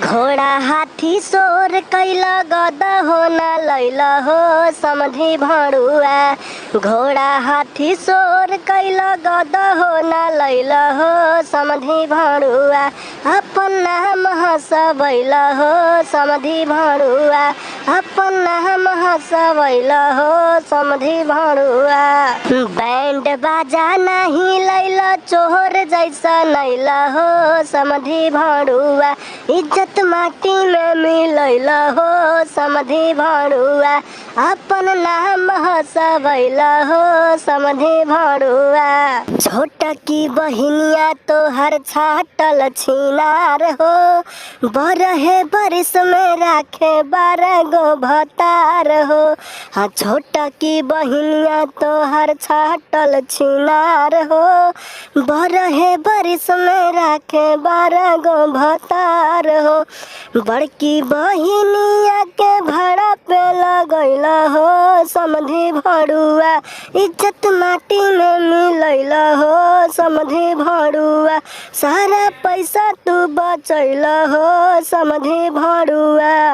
घोड़ा हाथी शोर कैला गदा हो न लैला हो समधी भड़ुआ। घोड़ा हाथी शोर कैला गदा हो न लैला हो समधी भड़ुआ। अपन नाम हंसबैला हो समधी भड़ुआ। अपन नाम हंसबैला हो समधी भड़ुआ। बैंड बाजा नहीं लैला चोर जैसा नैला हो समधी भड़ुआ। इज्जत माटी में मिलैला हो समधी भड़ुआ। अपन नाम हंसबैला हो समधी भड़ुआ। छोटा की बहिनिया तोहर छाटल छिनार हो। बरहे बारिश में राखे 12 गो भतार हो। हाँ छोटा की बहिनिया तोहर छाटल छिनार हो। बरहे बारिश में राखे 12 गो भतार हो। बड़की बहिनिया के भाड़ा पे लगैला हो समधी भड़ुआ। इज्जत माटी में मिलैला हो समधी भड़ुआ। सारा पैसा तू बचैला हो समधी भड़ुआ।